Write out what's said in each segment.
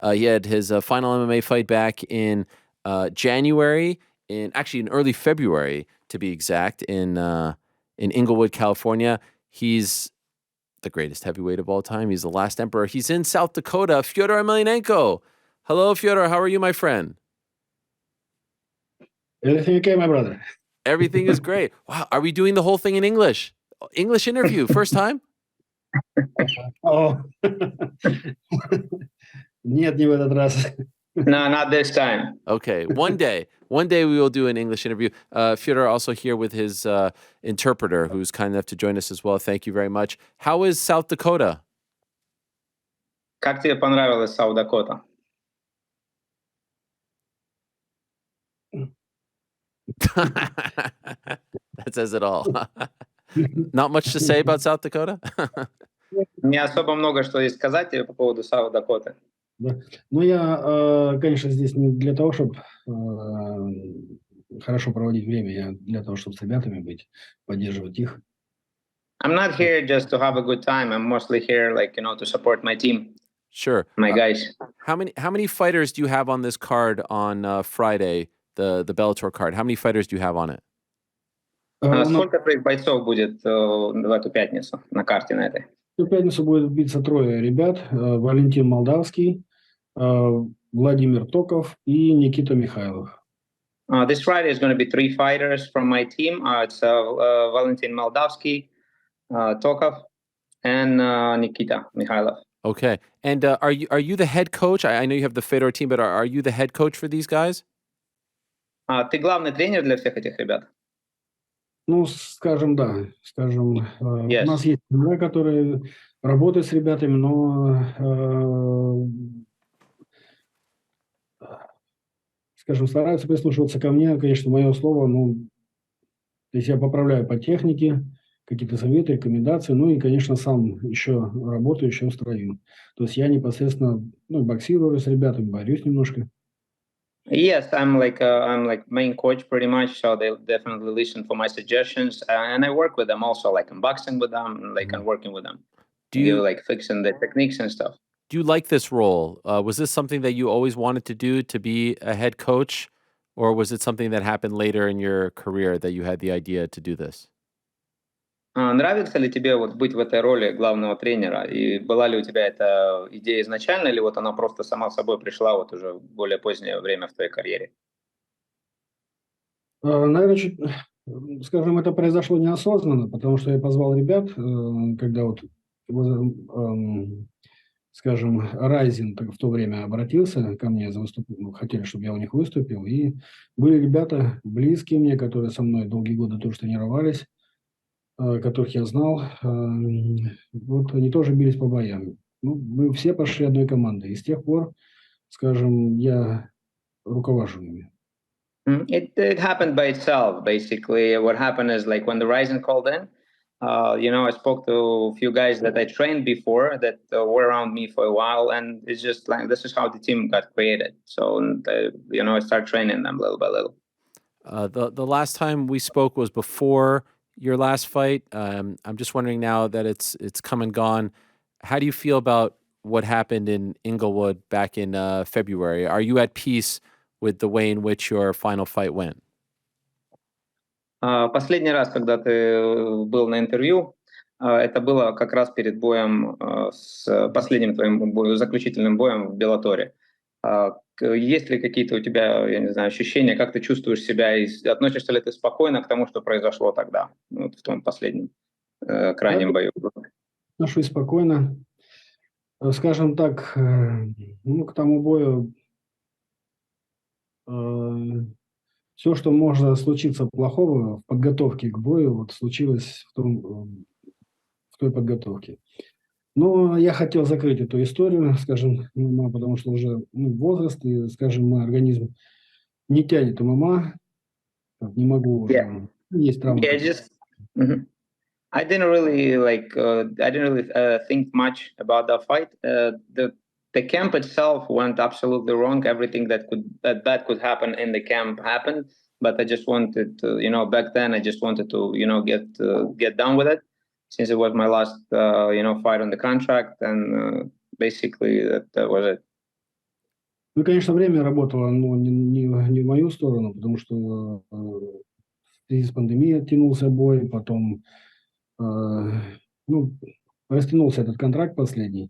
He had his final MMA fight back in January, in early February to be exact, in Inglewood, California. He's the greatest heavyweight of all time. He's the last emperor. He's in South Dakota. Fedor Emelianenko. Hello, Fyodor. How are you, my friend? Everything okay, my brother? Everything is great. Wow. Are we doing the whole thing in English? English interview, first time? Oh, нет, не в этот раз. No, not this time. Okay, one day we will do an English interview. Fyodor also here with his interpreter, who's kind enough to join us as well. Thank you very much. How is South Dakota? Как тебе понравилась Саут-Дакота? That says it all. Not much to say about South Dakota? Не особо много что есть сказать тебе по поводу Саут-Дакоты. Да. Ну, я, конечно, здесь не для того, чтобы хорошо проводить время, я для того, чтобы с ребятами быть, поддерживать их. I'm not here just to have a good time. I'm mostly here, to support my team. Sure. My guys. How many fighters do you have on this card on Friday, the Bellator card? How many fighters do you have on it? Сколько бойцов будет в эту пятницу на карте на этой? В пятницу будет биться 3 ребят. Валентин Молдавский, Владимир Токов и Никита Михайлов. This Friday is going to be 3 fighters from my team. It's Valentin Moldavsky, Tokov, and Nikita Mikhailov. Okay. And are you the head coach? I know you have the Fedor team, but are you the head coach for these guys? Ты главный тренер для всех этих ребят? Ну, скажем, да. Скажем, Yes. У нас есть тренера, которые работают с ребятами, но, скажем, стараются прислушиваться ко мне. Конечно, мое слово, то есть я поправляю по технике, какие-то советы, рекомендации, и, конечно, сам еще работаю, еще в строю. То есть я непосредственно, боксирую с ребятами, борюсь немножко. Yes, I'm like main coach pretty much, so they definitely listen for my suggestions, and I work with them also, like I'm boxing with them, I'm working with them. Do you fixing the techniques and stuff? Do you like this role? Was this something that you always wanted to do, to be a head coach, or was it something that happened later in your career that you had the idea to do this? Нравится ли тебе быть в этой роли главного тренера? И была ли у тебя эта идея изначально, или она просто сама собой пришла уже в более позднее время в твоей карьере? Наверное, скажем, это произошло неосознанно, потому что я позвал ребят, когда скажем, Райзен в то время обратился ко мне за выступление, хотели, чтобы я у них выступил, и были ребята близкие мне, которые со мной долгие годы тоже тренировались, которых я знал, они тоже бились по боям. Мы все пошли одной командой, и с тех пор, скажем, я руковожу ими. It happened by itself, basically. What happened is, when the Ryzen called in, I spoke to a few guys that I trained before that were around me for a while, and it's just this is how the team got created. So, I started training them little by little. The last time we spoke was before your last fight. I'm just wondering now that it's come and gone. How do you feel about what happened in Inglewood back in February? Are you at peace with the way in which your final fight went? Последний раз, когда ты был на интервью, это было как раз перед боем, с последним твоим заключительным боем в Беллаторе. Есть ли какие-то у тебя, я не знаю, ощущения, как ты чувствуешь себя, и относишься ли ты спокойно к тому, что произошло тогда, в том последнем крайнем бою? Отношусь спокойно. Скажем так, к тому бою все, что может случиться плохого в подготовке к бою, случилось в той подготовке. Но я хотел закрыть эту историю, скажем, ММА, потому что уже возраст, и, скажем, мой организм не тянет ММА, не могу уже, есть травмы. I didn't really think much about that fight. The camp itself went absolutely wrong. Everything that bad could happen in the camp happened. But I just wanted to, back then, I just wanted to, get done with it, since it was my last, fight on the contract, and basically that was it. Ну, конечно, время работало, но не в мою сторону, потому что в связи с пандемией оттянулся бой, потом ну, растянулся этот контракт последний.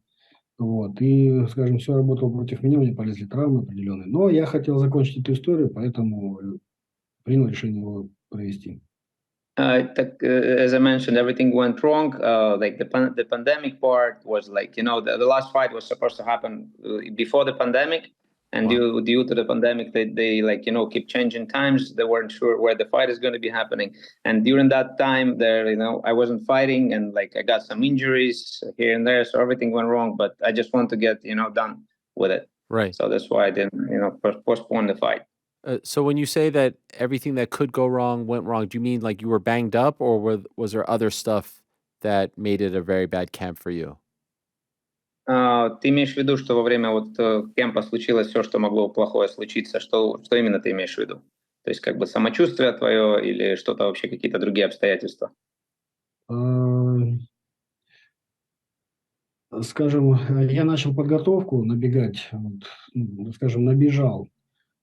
Вот, и, скажем, все работало против меня, мне полезли травмы определенные. Но я хотел закончить эту историю, поэтому принял решение его провести. As I mentioned, everything went wrong. Like the pandemic part was like, the last fight was supposed to happen before the pandemic, and Wow. due to the pandemic, they like keep changing times. They weren't sure where the fight is going to be happening, and during that time, I wasn't fighting, and like I got some injuries here and there, so everything went wrong. But I just want to get done with it. Right. So that's why I didn't postpone the fight. So when you say that everything that could go wrong went wrong, do you mean like you were banged up, or was there other stuff that made it a very bad camp for you? Ты имеешь в виду, что во время кемпа случилось все, что могло плохое случиться? Что именно ты имеешь в виду? То есть как бы самочувствие твое или что-то вообще, какие-то другие обстоятельства? Скажем, я начал подготовку набегать, скажем, набежал.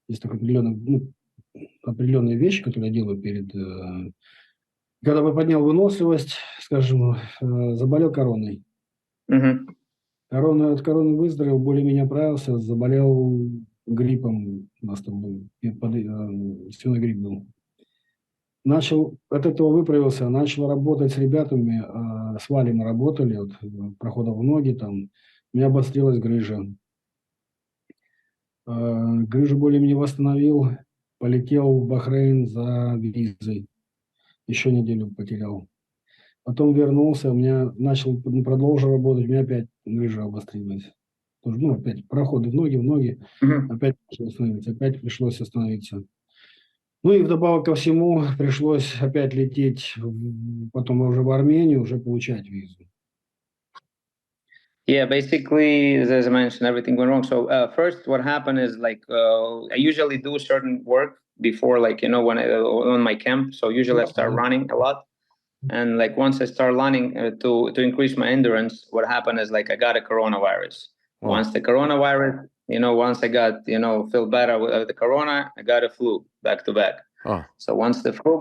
Есть такие определенные вещи, которые я делаю перед... Когда бы поднял выносливость, скажем, заболел короной. Мгм. От короны выздоровел, более-менее оправился, заболел гриппом. У нас там был свиной грипп был. От этого выправился, начал работать с ребятами, с Валей мы работали, проходов в ноги там. У меня обострилась грыжа. Грыжу более-менее восстановил, полетел в Бахрейн за визой. Еще неделю потерял. Потом вернулся, продолжил работать, у меня опять грыжа обострилась. Тоже, опять проходы в ноги, Мгм. опять пришлось остановиться. Ну и вдобавок ко всему пришлось опять лететь потом уже в Армению, уже получать визу. Yeah, basically, as I mentioned, everything went wrong. So first, what happened is like I usually do certain work before, like when on my camp. So usually I start running a lot, and like once I start running to increase my endurance, what happened is like I got a coronavirus. Oh. Once the coronavirus, once I got feel better with the corona, I got a flu back to back. Oh. So once the flu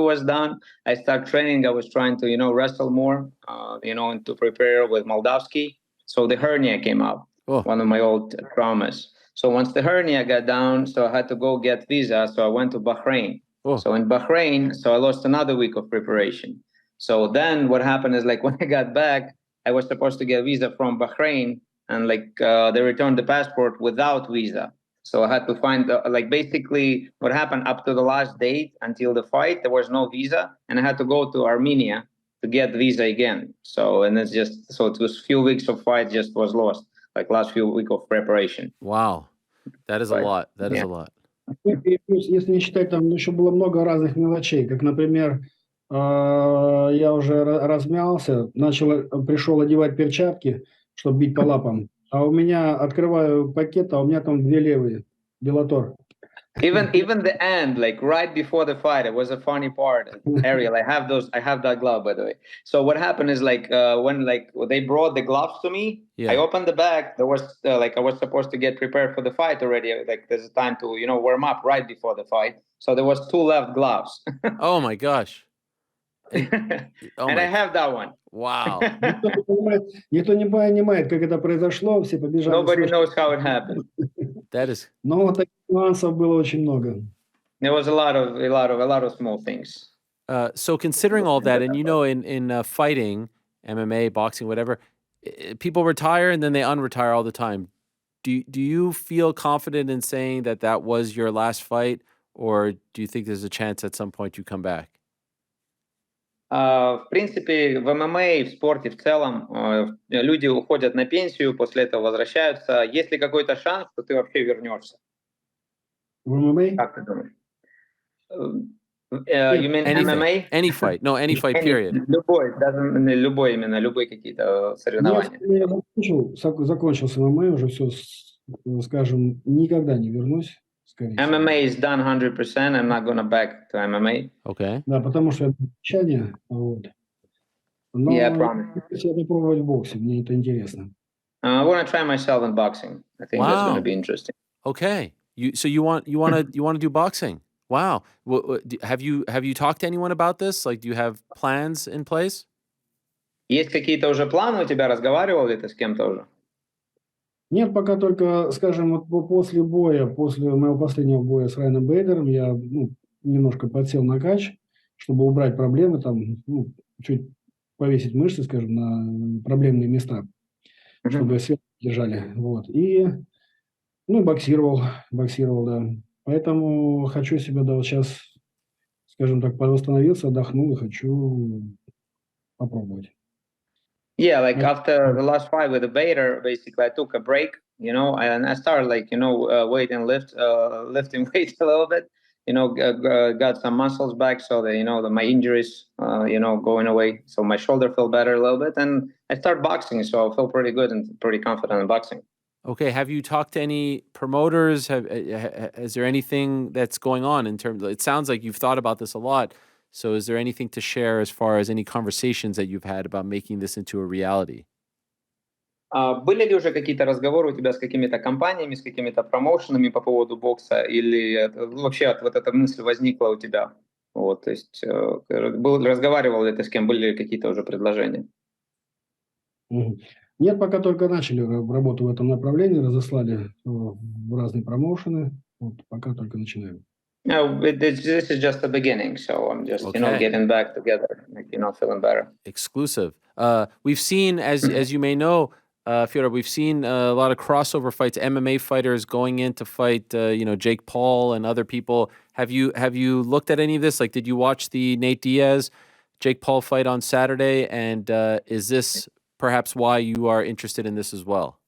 was done, I started training. I was trying to wrestle more, and to prepare with Moldavsky. So the hernia came up, Oh. one of my old traumas. So once the hernia got down, so I had to go get visa. So I went to Bahrain. Oh. So in Bahrain, so I lost another week of preparation. So then what happened is like when I got back, I was supposed to get visa from Bahrain, and like they returned the passport without visa. So I had to find basically what happened up to the last date until the fight. There was no visa, and I had to go to Armenia to get visa again. So it was few weeks of fight just was lost, like last few week of preparation. Wow. That is a lot. That is Yeah. a lot. И плюс, если не считать, там еще было много разных мелочей, как, например, я уже размялся, пришел одевать перчатки, чтобы бить по лапам, а у меня, открываю пакет, а у меня там 2 левые, Bellator. Even the end, like right before the fight, it was a funny part. Ariel, I have that glove, by the way. So what happened is like when like they brought the gloves to me, Yeah. I opened the bag. There was I was supposed to get prepared for the fight already. Like there's a time to warm up right before the fight. So there was 2 left gloves. Oh my gosh. And I have that one. Wow. Никто не понимает, как это произошло, все побежали. Nobody knows how it happened. That is. Но таких нюансов было очень много. There was a lot of small things. So considering all that, and in fighting, MMA, boxing, whatever, people retire and then they unretire all the time. Do you feel confident in saying that was your last fight, or do you think there's a chance at some point you come back? В принципе, в ММА, в спорте в целом, люди уходят на пенсию, после этого возвращаются. Есть ли какой-то шанс, что ты вообще вернешься? В ММА? Как ты думаешь? You mean Anything. MMA? Any fight. No, any fight, period. Любые какие-то соревнования. Я закончил с ММА, уже все, скажем, никогда не вернусь. MMA is done 100%. I'm not gonna back to MMA. Okay. Да, потому что это обещание. Вот. Но Yeah, I promise. я попробовать в боксе, мне это интересно. I want to try myself in boxing. I think that's going to Wow. be interesting. Okay. You want to do boxing? Wow. Have you talked to anyone about this? Like, do you have plans in place? Есть какие-то уже планы у тебя? Разговаривал ли ты с кем-то уже? Нет, пока только, скажем, вот после боя, после моего последнего боя с Райаном Бейдером, я немножко подсел на кач, чтобы убрать проблемы, там, чуть повесить мышцы, скажем, на проблемные места, чтобы силы держали. Вот. И, боксировал, да. Поэтому хочу себя, да, вот сейчас, скажем так, восстановился, отдохнул и хочу попробовать. Yeah, like after the last fight with the Vader, basically I took a break, and I started lifting weights a little bit, got some muscles back so that, my injuries, going away. So my shoulder felt better a little bit and I started boxing. So I feel pretty good and pretty confident in boxing. Okay. Have you talked to any promoters? Is there anything that's going on in terms it sounds like you've thought about this a lot. So is there anything to share as far as any conversations that you've had about making this into a reality? Были ли уже какие-то разговоры у тебя с какими-то компаниями, с какими-то промоушенами по поводу бокса, или вообще вот эта мысль возникла у тебя? Вот, то есть разговаривал ли ты с кем, были ли какие-то уже предложения? Мгм. Нет, пока только начали работу в этом направлении, разослали в разные промоушены. Вот пока только начинаем. No, this is just the beginning. So I'm just, Okay. getting back together, feeling better. Exclusive. We've seen, as you may know, Fedor, we've seen a lot of crossover fights, MMA fighters going in to fight, Jake Paul and other people. Have you looked at any of this? Like, did you watch the Nate Diaz, Jake Paul fight on Saturday? And is this perhaps why you are interested in this as well?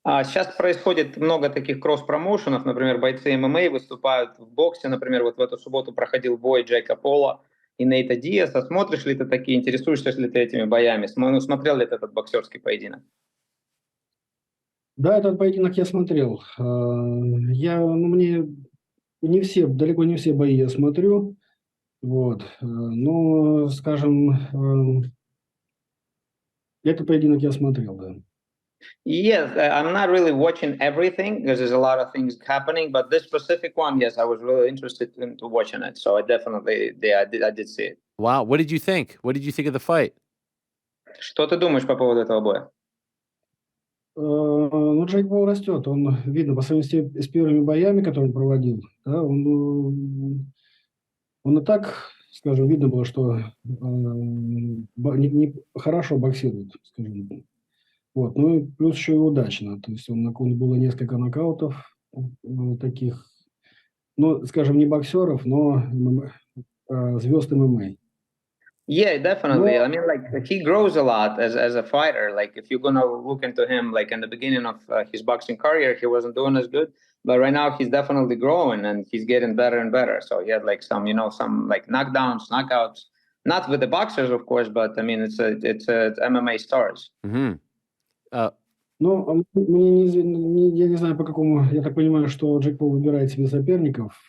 Сейчас происходит много таких кросс-промоушенов, например, бойцы ММА выступают в боксе, например, вот в эту субботу проходил бой Джейка Пола и Нейта Диаса. Смотришь ли ты такие, интересуешься ли ты этими боями? Смотрел ли ты этот боксерский поединок? Да, этот поединок я смотрел. Мне далеко не все бои я смотрю. Вот. Но, скажем, этот поединок я смотрел, да. Yes, I'm not really watching everything because there's a lot of things happening, but this specific one, yes, I was really interested into watching it. So I definitely, I did see it. Wow. What did you think? What did you think of the fight? Что ты думаешь по поводу этого боя? Джейк Пол растет. Он, видно, по сравнению с первыми боями, которые он проводил, да, он и так, скажем, видно было, что хорошо боксирует, скажем. Вот. Ну и плюс еще и удачно. То есть было несколько нокаутов таких, скажем, не боксеров, но звезд ММА. Yeah, definitely. I mean, like he grows a lot as a fighter. Like if you're gonna look into him, like in the beginning of his boxing career, he wasn't doing as good, but right now he's definitely growing and he's getting better and better. So he had like some like knockdowns, knockouts, not with the boxers, of course, but I mean it's MMA stars. Mm-hmm. Я не знаю, по какому... Я так понимаю, что Джейк Пол выбирает себе соперников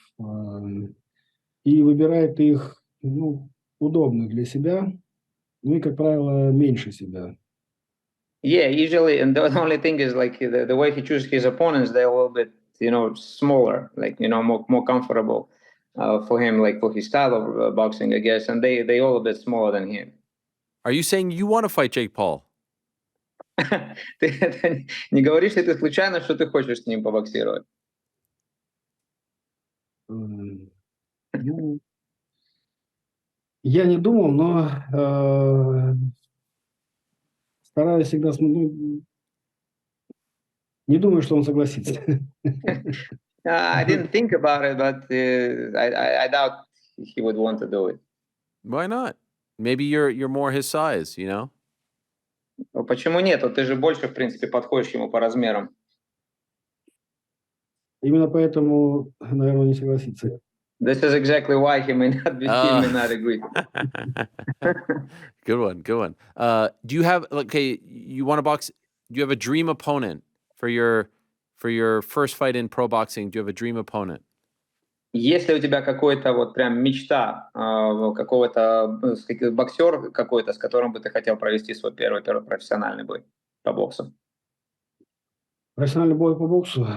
и выбирает их, удобных для себя, и, как правило, меньше себя. Yeah, usually, and the only thing is like the way he chooses his opponents, they're a little bit, smaller, like, more comfortable for him, like for his style of boxing, I guess, and they all a bit smaller than him. Are you saying you want to fight Jake Paul? Ты это не говоришь ли ты случайно, что ты хочешь с ним побоксировать? Я не думал, но стараюсь всегда... не думаю, что он согласится. I didn't think about it, but I doubt he would want to do it. Why not? Maybe you're more his size, Почему нет? Ты же больше, в принципе, подходишь ему по размерам. Именно поэтому, наверное, не согласится. This is exactly why he may not agree. Good one. Do you have you want to box? Do you have a dream opponent for your first fight in pro boxing? Do you have a dream opponent? Если у тебя какой-то вот прям мечта какого-то боксер какой-то, с которым бы ты хотел провести свой первый профессиональный бой? по боксу? Профессиональный бой по боксу.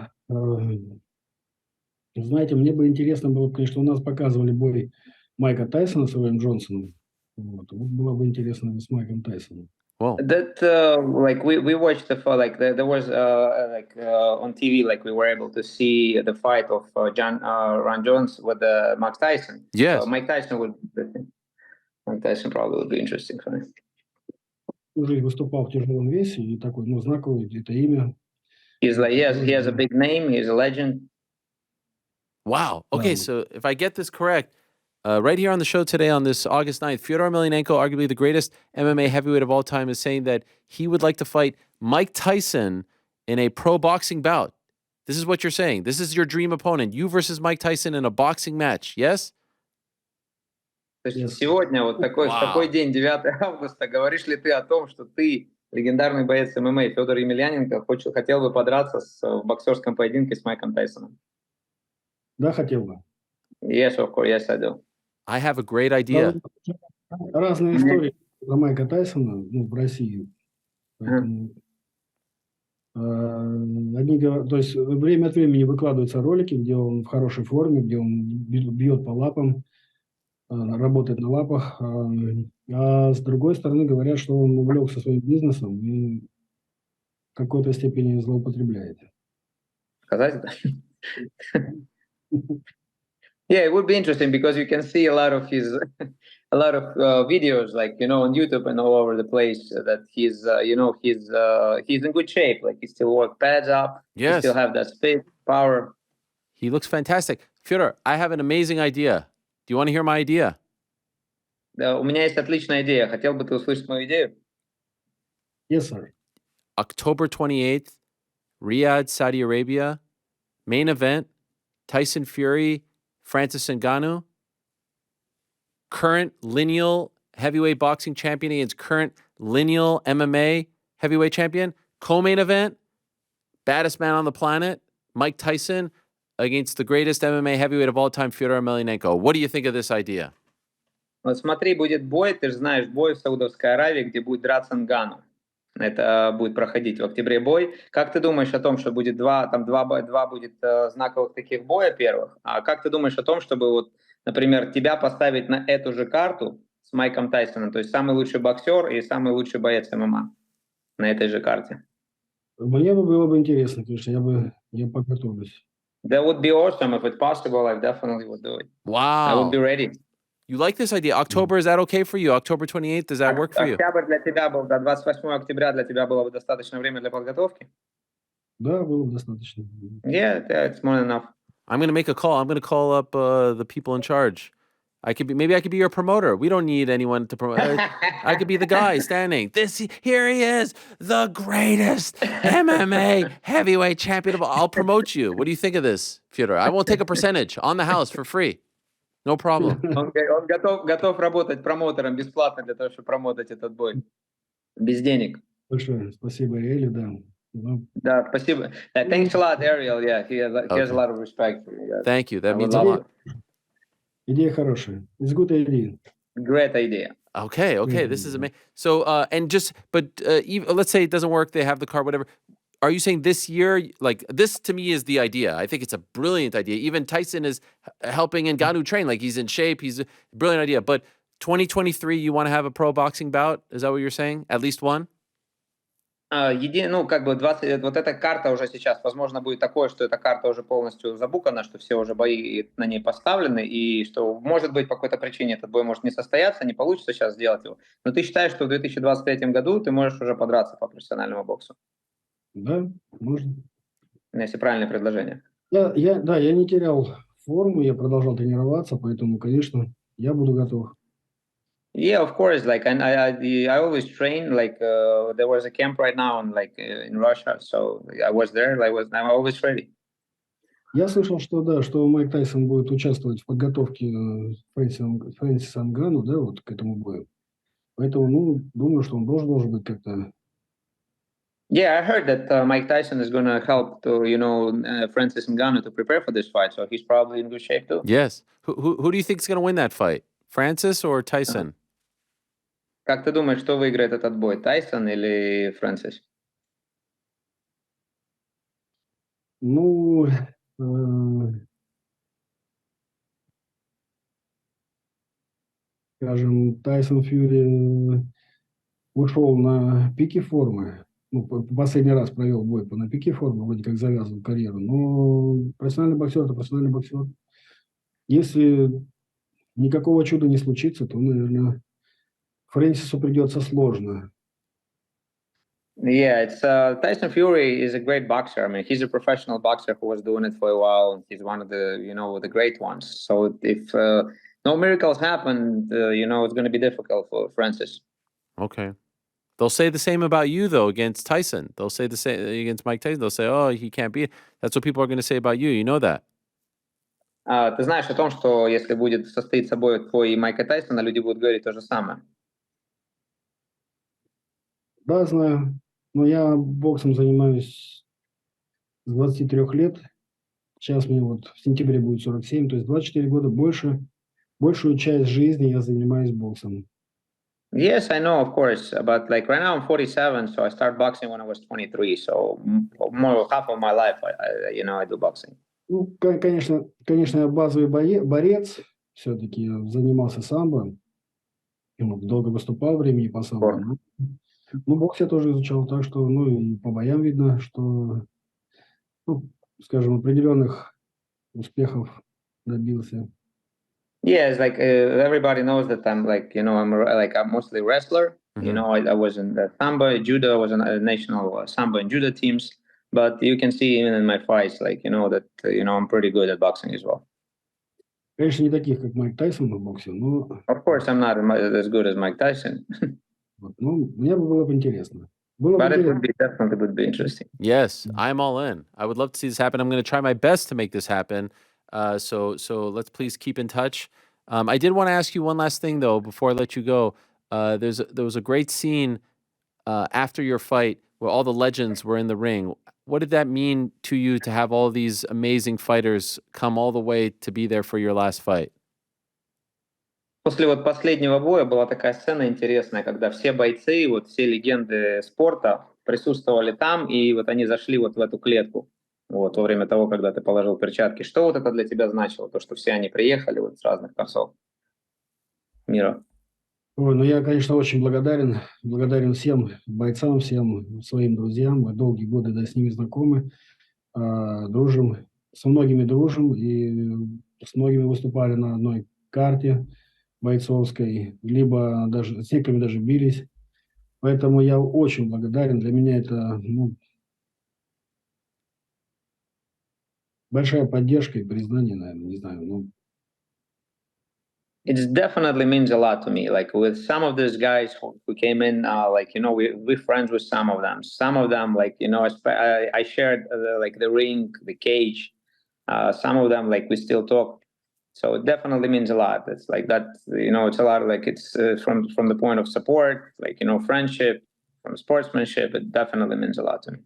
Знаете, мне бы интересно было, конечно, у нас показывали бой Майка Тайсона с Уэйн Джонсоном. Вот было бы интересно с Майком Тайсоном. Whoa. That like we watched like there was on TV, like we were able to see the fight of Ron Jones with Mike Tyson. Yes. Mike Tyson probably would be interesting for me. Уже выступал в тяжелом весе и такой, ну, знаковый, это имя. He's like, he has a big name. He's a legend. Wow. Okay, so if I get this correct, right here on the show today on this August 9th, Fedor Emelianenko, arguably the greatest MMA heavyweight of all time, is saying that he would like to fight Mike Tyson in a pro boxing bout. This is what you're saying. This is your dream opponent. You versus Mike Tyson in a boxing match. Yes? То есть сегодня, вот такой, в такой день, 9 августа, говоришь ли ты о том, что ты, легендарный боец ММА Федор Емельяненко, хотел бы подраться в боксерском поединке с Майком Тайсоном? Да, хотел бы. Yes, of course, yes, I do. I have a great idea. Разные истории про Майка Тайсона, ну, в России. Поэтому то есть время от времени выкладываются ролики, где он в хорошей форме, где он бьет по лапам, работает на лапах. А с другой стороны говорят, что он увлекся своим бизнесом и в какой-то степени злоупотребляет. Сказать это? Yeah, it would be interesting because you can see a lot of his, videos, like, you know, on YouTube and all over the place. That he's in good shape. Like he still work pads up. Yes. He still have that speed, power. He looks fantastic. Fedor, I have an amazing idea. Do you want to hear my idea? Да, у меня есть отличная идея. Хотел бы ты услышать мою идею? Yes, sir. October 28th, Riyadh, Saudi Arabia. Main event, Tyson Fury, Francis Ngannou. Current lineal heavyweight boxing champion against current lineal MMA heavyweight champion. Co-main event, baddest man on the planet, Mike Tyson, against the greatest MMA heavyweight of all time, Fedor Emelianenko. What do you think of this idea? Вот смотри, будет бой, ты же знаешь, бой в Саудовской Аравии, где будет драться Нгану. Это будет проходить в октябре бой. Как ты думаешь о том, что будет два будет знаковых таких боя первых? А как ты думаешь о том, чтобы вот, например, тебя поставить на эту же карту с Майком Тайсоном, то есть самый лучший боксер и самый лучший боец ММА на этой же карте? Мне было бы интересно, конечно, я подготовлюсь. That would be awesome. If it's possible, I definitely would do it. Wow. I would be ready. You like this idea? October, is that okay for you? October 28th, does that work for you? Октябрь для тебя был, до 28 октября для тебя было бы достаточно время для подготовки? Да, было бы достаточно. Yeah, it's more than enough. I'm going to make a call. I'm going to call up the people in charge. Maybe I could be your promoter. We don't need anyone to promote. I could be the guy standing. Here he is, the greatest MMA heavyweight champion of all. I'll promote you. What do you think of this, Fedor? I won't take a percentage on the house for free. No problem. Он готов работать промоутером бесплатно для того, чтобы промотать этот бой. Без денег. Большое спасибо, Элли, да. Да, спасибо. Thanks a lot, Ariel. Yeah, he has a lot of respect for you. Thank you. That means a lot. Идея хорошая. It's good idea. Great idea. Okay. This is amazing. So, let's say it doesn't work. They have the car, whatever. Are you saying this year, like this to me is the idea? I think it's a brilliant idea. Even Tyson is helping Ngannou train. Like he's in shape. He's a brilliant idea. But 2023, you want to have a pro boxing bout? Is that what you're saying? At least one? Вот эта карта уже сейчас, возможно, будет такое, что эта карта уже полностью забукана, что все уже бои на ней поставлены, и что, может быть, по какой-то причине этот бой может не состояться, не получится сейчас сделать его. Но ты считаешь, что в 2023 году ты можешь уже подраться по профессиональному боксу? Да, можно. Если правильное предложение. Я не терял форму, я продолжал тренироваться, поэтому, конечно, я буду готов. Yeah, of course. Like, and I always train. Like, there was a camp right now, in Russia, so I was there. I'm always ready. Я слышал, что Майк Тайсон будет участвовать в подготовке Фрэнсиса Нгану, да, вот к этому бою. Поэтому, думаю, что он должен быть как-то. Yeah, I heard that Mike Tyson is going to help Francis Ngannou to prepare for this fight, so he's probably in good shape too. Yes. Who do you think is going to win that fight? Francis or Tyson? Как ты думаешь, кто выиграет этот бой, Тайсон или Фрэнсис? Ну, скажем, Тайсон Фьюри ушел на пике формы. Ну, последний раз провел бой на пике формы, вроде как завязывал карьеру. Но профессиональный боксер – это профессиональный боксер. Если никакого чуда не случится, то, наверное, Фрэнсису придется сложно. Yeah, it's Tyson Fury is a great boxer. I mean, he's a professional boxer who was doing it for a while, and he's one of the great ones. So if no miracles happen, it's going to be difficult for Francis. Okay. They'll say the same about you, though, against Tyson. They'll say the same against Mike Tyson. They'll say, oh, he can't beat. That's what people are going to say about you. You know that. Ты знаешь о том, что если будет состоится бой твой и Майка Тайсона, люди будут говорить то же самое. Да, знаю. Но я боксом занимаюсь с 23 лет. Сейчас мне вот в сентябре будет 47, то есть 24 года большую часть жизни я занимаюсь боксом. Yes, I know, of course, but like right now I'm 47, so I started boxing when I was 23. So more half of my life, I do boxing. Ну, конечно, я базовый борец. Все-таки занимался самбо. Долго выступал времени по самбо. Ну, бокс я тоже изучал, так что, и по боям видно, что, скажем, определенных успехов добился. Yeah, it's like everybody knows that I'm I'm mostly wrestler. Mm-hmm. I was in the sambo, judo. I was in a national sambo and judo teams. But you can see even in my fights, that I'm pretty good at boxing as well. Конечно, не таких, как Майк Тайсон в боксе, но... Of course, I'm not as good as Mike Tyson. Мне было бы интересно. But it definitely would be interesting. Yes, I'm all in. I would love to see this happen. I'm going to try my best to make this happen. So let's please keep in touch. I did want to ask you one last thing, though, before I let you go. There was a great scene after your fight where all the legends were in the ring. What did that mean to you to have all these amazing fighters come all the way to be there for your last fight? После вот последнего боя была такая сцена интересная, когда все бойцы, вот все легенды спорта присутствовали там, и вот они зашли вот в эту клетку вот во время того, когда ты положил перчатки. Что вот это для тебя значило, то, что все они приехали вот с разных концов мира? Ой, я, конечно, очень благодарен всем бойцам, всем своим друзьям. Мы долгие годы с ними знакомы, дружим, со многими дружим, и с многими выступали на одной карте бойцовской, либо даже с некоторыми даже бились. Поэтому я очень благодарен. Для меня это большая поддержка и признание, наверное, не знаю. It definitely means a lot to me. Like with some of these guys who came in, we're friends with some of them. Some of them, I shared the ring, the cage. Some of them, we still talk. So it definitely means a lot. It's like that, it's a lot it's from the point of support, friendship, from sportsmanship. It definitely means a lot to me.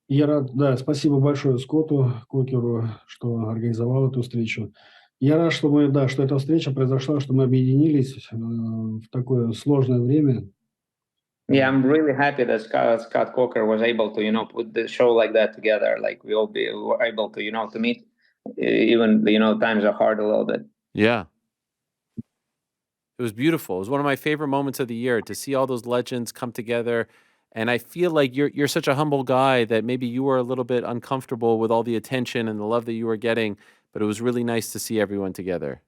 Я рад, да, спасибо большое Скотту Кокеру, что организовал эту встречу. Я рад, что эта встреча произошла, что мы объединились в такое сложное время. Yeah, I'm really happy that Scott Coker was able to, put the show like that together. Like we were able to, to meet, even times are hard a little bit. Yeah. It was beautiful. It was one of my favorite moments of the year to see all those legends come together. And I feel like you're such a humble guy that maybe you were a little bit uncomfortable with all the attention and the love that you were getting, but it was really nice to see everyone together.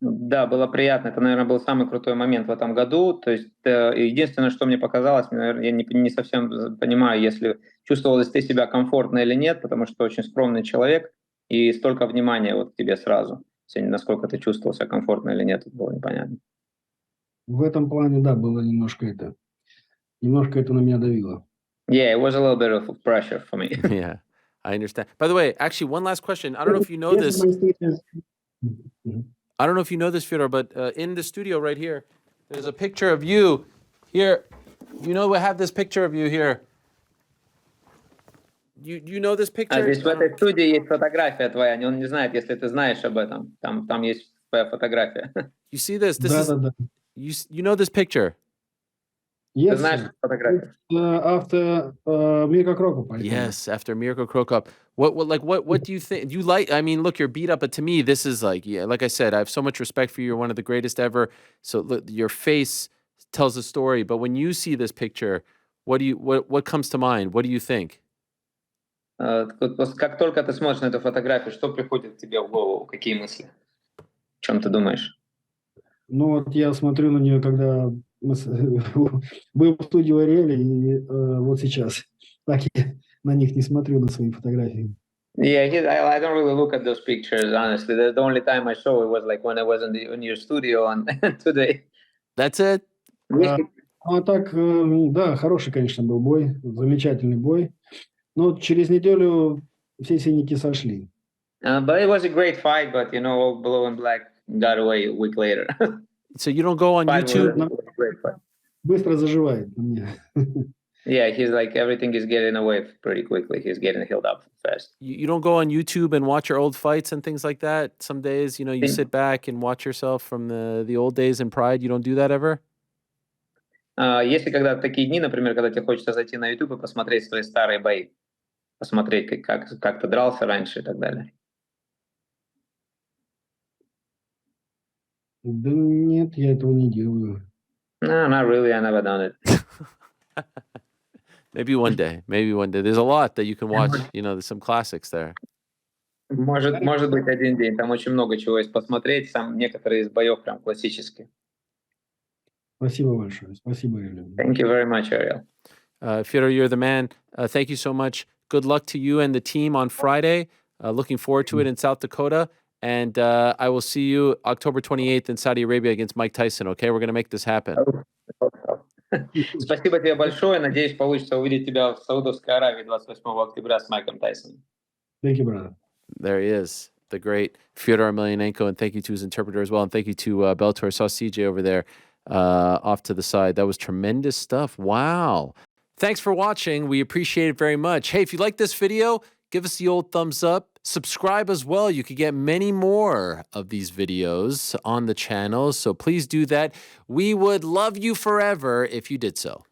Да, было приятно. Это, наверное, был самый крутой момент в этом году. То есть единственное, что мне показалось, наверное, я не совсем понимаю, если чувствовалось ты себя комфортно или нет, потому что очень скромный человек и столько внимания вот к тебе сразу. Насколько ты чувствовал себя комфортно или нет, это было непонятно. В этом плане, да, было немножко это на меня давило. Yeah, it was a little bit of pressure for me. Yeah, I understand. By the way, actually, one last question. I don't know if you know this. I don't know if you know this, Fedor, but in the studio right here, there's a picture of you here. We have this picture of you here. You know this picture? Здесь в этой студии есть фотография твоя. Он не знает, если ты знаешь об этом. Там есть твоя фотография. You see this? This Да, is да. you know this picture? Ты Yes, знаешь sir. фотографию? After Mirko Krokop, I think. Yes, after Mirko Krokop. What do you think? Do you like? I mean, look, you're beat up, but to me, this is like, yeah, like I said, I have so much respect for you. You're one of the greatest ever. So look, your face tells a story. But when you see this picture, what comes to mind? What do you think? Как только ты смотришь на эту фотографию, что приходит тебе в голову? Какие мысли? О чем ты думаешь? Ну, вот я смотрю на нее, когда мы был в студии у Ариэля, и вот сейчас. Так я на них не смотрю, на свои фотографии. Yeah, I don't really look at those pictures, honestly. The only time I saw it was like when I was in your studio and today. That's it. А так, да, хороший, конечно, был бой, замечательный бой. Но вот через неделю все синяки сошли. But it was a great fight, but all Blue and Black got away a week later. So you don't go on Fight was YouTube. a great fight. Быстро заживает на мне. Yeah, he's like everything is getting away pretty quickly. He's getting healed up fast. You don't go on YouTube and watch your old fights and things like that. Some days, you sit back and watch yourself from the old days in Pride. You don't do that ever? Если когда такие дни, например, когда тебе хочется зайти на YouTube и посмотреть свои старые бои, посмотреть, как ты дрался раньше и так далее. Да нет, я этого не делаю. No, not really. I never done it. Maybe one day. Maybe one day. There's a lot that you can watch. There's some classics there. Может быть, один день. Там очень много чего есть посмотреть. Некоторые из боев прям классические. Спасибо большое. Спасибо, Илья. Thank you very much, Ariel. Fedor, you're the man. Thank you so much. Good luck to you and the team on Friday. Looking forward to it in South Dakota. And I will see you October 28th in Saudi Arabia against Mike Tyson. Okay, we're going to make this happen. Спасибо тебе большое. Надеюсь, получится увидеть тебя в Саудовской Аравии 28 октября с Майком Тайсоном. Thank you, brother. There he is, the great Fedor Emelianenko, and thank you to his interpreter as well, and thank you to Bellator. I saw CJ over there off to the side. That was tremendous stuff. Wow. Thanks for watching. We appreciate it very much. Hey, if you like this video, give us the old thumbs up. Subscribe as well. You could get many more of these videos on the channel, so please do that. We would love you forever if you did so.